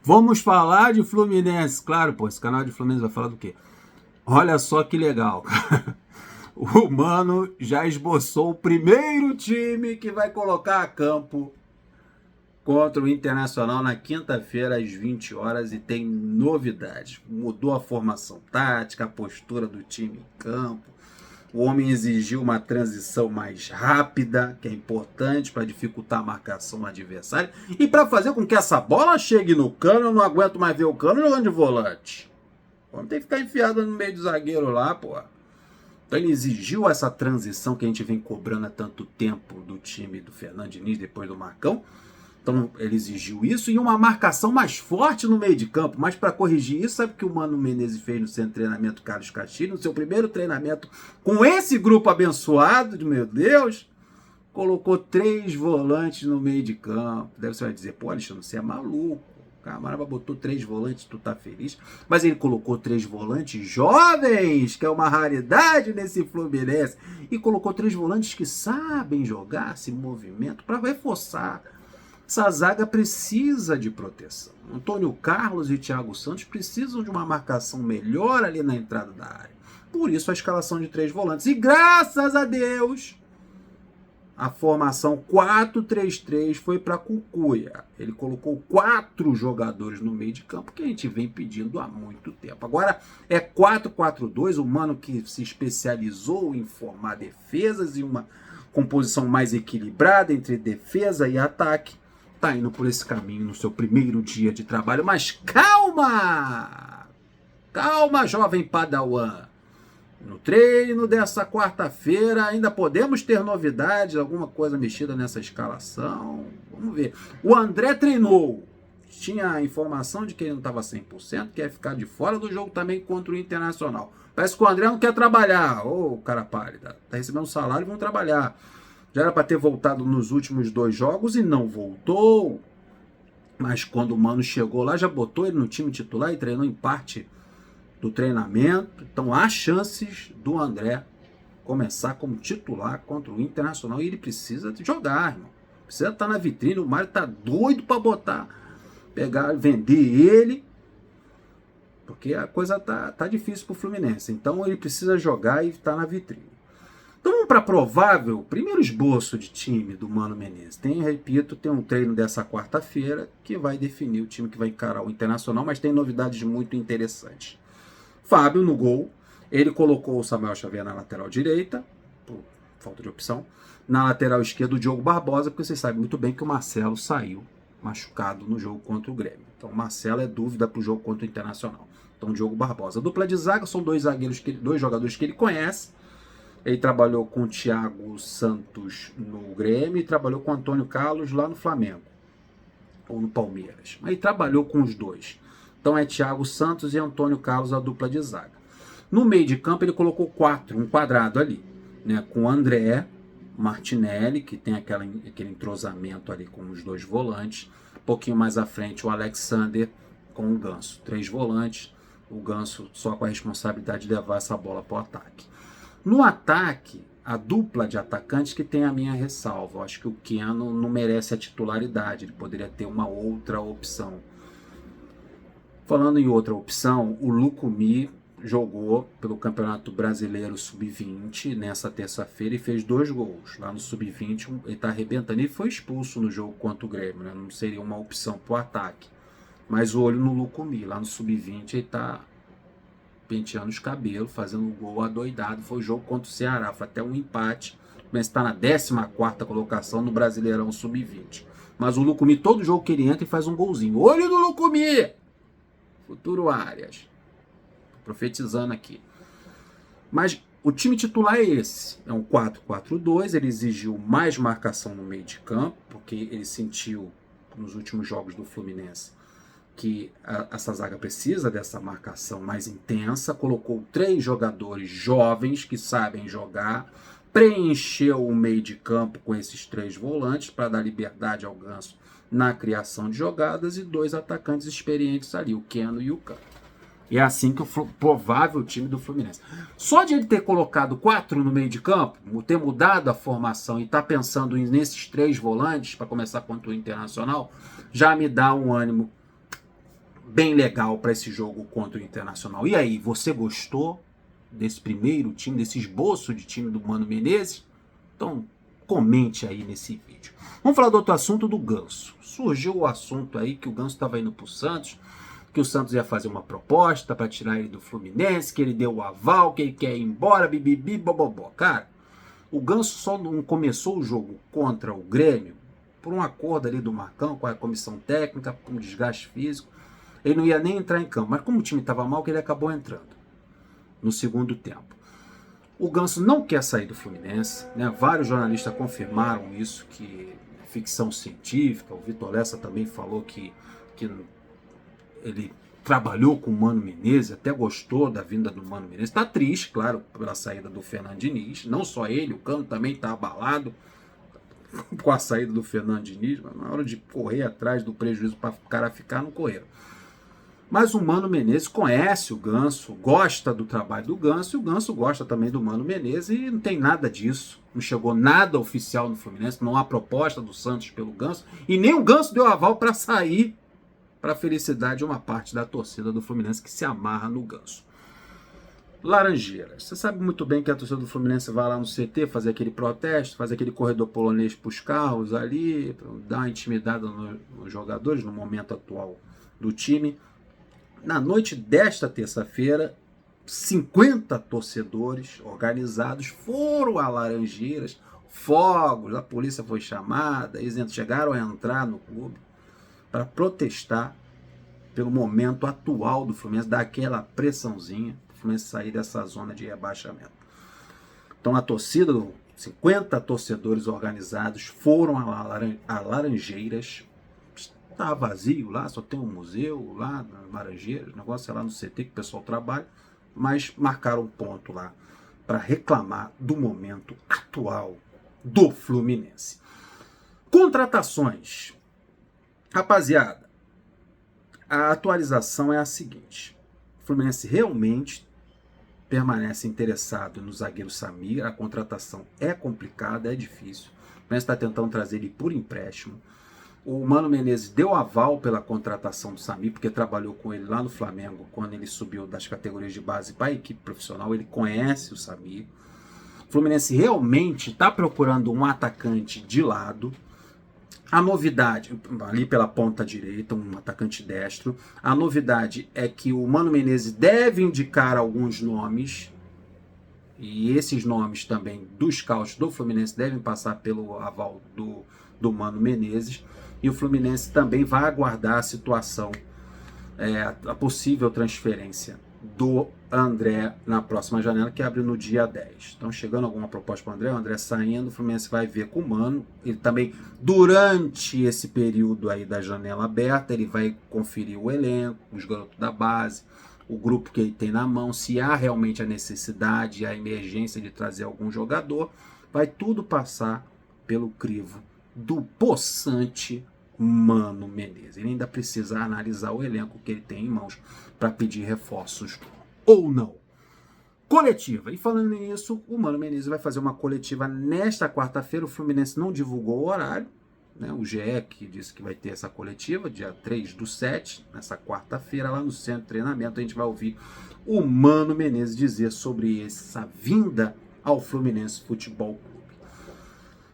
Vamos falar de Fluminense. Claro, pô, esse canal de Fluminense vai falar do quê? Olha só que legal, cara. O Mano já esboçou o primeiro time que vai colocar a campo contra o Internacional na quinta-feira às 20 horas e tem novidades. Mudou a formação tática, a postura do time em campo. O homem exigiu uma transição mais rápida, que é importante para dificultar a marcação do adversário e para fazer com que essa bola chegue no Cano. Eu não aguento mais ver o Cano jogando de volante. O homem tem que ficar enfiado no meio do zagueiro lá, pô. Então ele exigiu essa transição que a gente vem cobrando há tanto tempo do time do Fernando Diniz depois do Marcão. Então ele exigiu isso e uma marcação mais forte no meio de campo. Mas para corrigir isso, sabe o que o Mano Menezes fez no centro de treinamento Carlos Castilho? No seu primeiro treinamento com esse grupo abençoado, meu Deus, colocou 3 volantes no meio de campo. Deve você vai dizer, pô, Alexandre, você é maluco. O Camarada botou 3 volantes, tu tá feliz? Mas ele colocou 3 volantes jovens, que é uma raridade nesse Fluminense. E colocou 3 volantes que sabem jogar esse movimento para reforçar. Essa zaga precisa de proteção. Antônio Carlos e Thiago Santos precisam de uma marcação melhor ali na entrada da área. Por isso a escalação de 3 volantes. E graças a Deus, a formação 4-3-3 foi para Cucuia. Ele colocou 4 jogadores no meio de campo que a gente vem pedindo há muito tempo. Agora é 4-4-2, o Mano que se especializou em formar defesas e uma composição mais equilibrada entre defesa e ataque. Tá indo por esse caminho no seu primeiro dia de trabalho, mas calma! Calma, jovem Padawan! No treino dessa quarta-feira ainda podemos ter novidades, alguma coisa mexida nessa escalação. Vamos ver. O André treinou. Tinha a informação de que ele não estava 100%, que ia ficar de fora do jogo também contra o Internacional. Parece que o André não quer trabalhar. Ô, cara pálida, tá recebendo salário e vão trabalhar. Já era para ter voltado nos últimos 2 jogos e não voltou. Mas quando o Mano chegou lá, já botou ele no time titular e treinou em parte do treinamento. Então há chances do André começar como titular contra o Internacional. E ele precisa jogar, irmão. Precisa estar na vitrine. O Mário tá doido para botar, pegar, vender ele. Porque a coisa tá difícil pro Fluminense. Então ele precisa jogar e estar na vitrine. Então vamos para provável primeiro esboço de time do Mano Menezes. Repito, tem um treino dessa quarta-feira que vai definir o time que vai encarar o Internacional, mas tem novidades muito interessantes. Fábio no gol, ele colocou o Samuel Xavier na lateral direita, por falta de opção. Na lateral esquerda o Diogo Barbosa, porque vocês sabem muito bem que o Marcelo saiu machucado no jogo contra o Grêmio. Então o Marcelo é dúvida para o jogo contra o Internacional. Então o Diogo Barbosa. A dupla de zaga são 2 jogadores que ele conhece. Ele trabalhou com o Thiago Santos no Grêmio e trabalhou com o Antônio Carlos lá no Flamengo, ou no Palmeiras. Aí trabalhou com os 2. Então é Thiago Santos e Antônio Carlos a dupla de zaga. No meio de campo ele colocou 4, um quadrado ali, né, com o André, Martinelli, que tem aquele entrosamento ali com os 2 volantes. Um pouquinho mais à frente o Alexander com o Ganso. 3 volantes, o Ganso só com a responsabilidade de levar essa bola para o ataque. No ataque, a dupla de atacantes que tem a minha ressalva. Eu acho que o Keno não merece a titularidade, ele poderia ter uma outra opção. Falando em outra opção, o Lucumi jogou pelo Campeonato Brasileiro Sub-20 nessa terça-feira e fez 2 gols. Lá no Sub-20 ele está arrebentando e foi expulso no jogo contra o Grêmio, né? Não seria uma opção para o ataque. Mas o olho no Lucumi, lá no Sub-20 ele está penteando os cabelos, fazendo um gol adoidado. Foi o jogo contra o Ceará, foi até um empate, mas está na 14ª colocação no Brasileirão Sub-20. Mas o Lucumi, todo jogo que ele entra, e faz um golzinho. Olho no Lucumi! Futuro Arias. Profetizando aqui. Mas o time titular é esse. É um 4-4-2, ele exigiu mais marcação no meio de campo, porque ele sentiu nos últimos jogos do Fluminense que essa zaga precisa dessa marcação mais intensa. Colocou 3 jogadores jovens que sabem jogar, preencheu o meio de campo com esses 3 volantes para dar liberdade ao Ganso na criação de jogadas e 2 atacantes experientes ali, o Keno e o Cano. E é assim que o provável time do Fluminense. Só de ele ter colocado 4 no meio de campo, ter mudado a formação e estar pensando nesses 3 volantes para começar contra o Internacional, já me dá um ânimo bem legal para esse jogo contra o Internacional. E aí, você gostou desse primeiro time, desse esboço de time do Mano Menezes? Então, comente aí nesse vídeo. Vamos falar do outro assunto, do Ganso. Surgiu o assunto aí que o Ganso estava indo para o Santos, que o Santos ia fazer uma proposta para tirar ele do Fluminense, que ele deu o aval, que ele quer ir embora, bibibi, bobobó. Cara, o Ganso só não começou o jogo contra o Grêmio por um acordo ali do Marcão com a comissão técnica, por um desgaste físico. Ele não ia nem entrar em campo, mas como o time estava mal, que ele acabou entrando no segundo tempo. O Ganso não quer sair do Fluminense, né? Vários jornalistas confirmaram isso, que é ficção científica. O Vitor Lessa também falou que ele trabalhou com o Mano Menezes, até gostou da vinda do Mano Menezes. Está triste, claro, pela saída do Fernando Diniz. Não só ele, o Cano também está abalado com a saída do Fernando Diniz, mas na hora de correr atrás do prejuízo para o cara ficar, não correram. Mas o Mano Menezes conhece o Ganso, gosta do trabalho do Ganso, e o Ganso gosta também do Mano Menezes, e não tem nada disso. Não chegou nada oficial no Fluminense, não há proposta do Santos pelo Ganso, e nem o Ganso deu aval para sair, para a felicidade de uma parte da torcida do Fluminense que se amarra no Ganso. Laranjeiras. Você sabe muito bem que a torcida do Fluminense vai lá no CT fazer aquele protesto, fazer aquele corredor polonês para os carros ali, dar uma intimidada nos jogadores no momento atual do time. Na noite desta terça-feira, 50 torcedores organizados foram a Laranjeiras, fogos, a polícia foi chamada, eles chegaram a entrar no clube para protestar pelo momento atual do Fluminense, dar aquela pressãozinha, para o Fluminense sair dessa zona de rebaixamento. Então a torcida, 50 torcedores organizados foram a Laranjeiras. Tá vazio lá, só tem um museu lá na Laranjeiras, o negócio é lá no CT que o pessoal trabalha, mas marcaram um ponto lá para reclamar do momento atual do Fluminense. Contratações. Rapaziada, a atualização é a seguinte: o Fluminense realmente permanece interessado no zagueiro Samir, a contratação é complicada, é difícil, o Fluminense está tentando trazer ele por empréstimo. O Mano Menezes deu aval pela contratação do Samir, porque trabalhou com ele lá no Flamengo, quando ele subiu das categorias de base para a equipe profissional, ele conhece o Samir. O Fluminense realmente está procurando um atacante de lado. A novidade, ali pela ponta direita, um atacante destro. A novidade é que o Mano Menezes deve indicar alguns nomes, e esses nomes também dos scouts do Fluminense devem passar pelo aval do Mano Menezes. E o Fluminense também vai aguardar a situação, a possível transferência do André na próxima janela, que abre no dia 10. Então, chegando alguma proposta para o André saindo, o Fluminense vai ver com o Mano. Ele também, durante esse período aí da janela aberta, ele vai conferir o elenco, os garotos da base, o grupo que ele tem na mão, se há realmente a necessidade, a emergência de trazer algum jogador, vai tudo passar pelo crivo do possante Mano Menezes. Ele ainda precisa analisar o elenco que ele tem em mãos para pedir reforços ou não. Coletiva. E falando nisso, o Mano Menezes vai fazer uma coletiva nesta quarta-feira. O Fluminense não divulgou o horário, né? O GE que disse que vai ter essa coletiva, dia 3/7, nessa quarta-feira, lá no centro de treinamento. A gente vai ouvir o Mano Menezes dizer sobre essa vinda ao Fluminense Futebol Clube.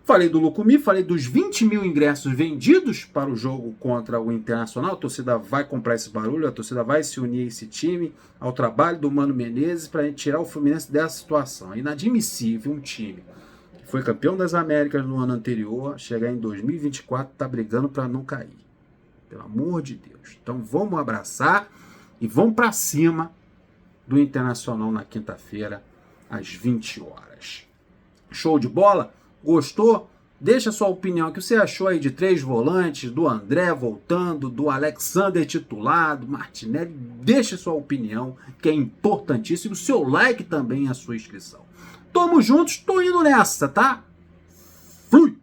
Falei do Lucumi, falei dos 20 mil ingressos vendidos para o jogo contra o Internacional. A torcida vai comprar esse barulho, a torcida vai se unir a esse time, ao trabalho do Mano Menezes, para a gente tirar o Fluminense dessa situação. É inadmissível um time que foi campeão das Américas no ano anterior, chegar em 2024 tá brigando para não cair. Pelo amor de Deus. Então vamos abraçar e vamos para cima do Internacional na quinta-feira, às 20 horas. Show de bola? Gostou? Deixa sua opinião. O que você achou aí de 3 volantes, do André voltando, do Alexander titulado, Martinelli? Deixa sua opinião, que é importantíssimo. O seu like também e a sua inscrição. Tamo juntos, tô indo nessa, tá? Fui!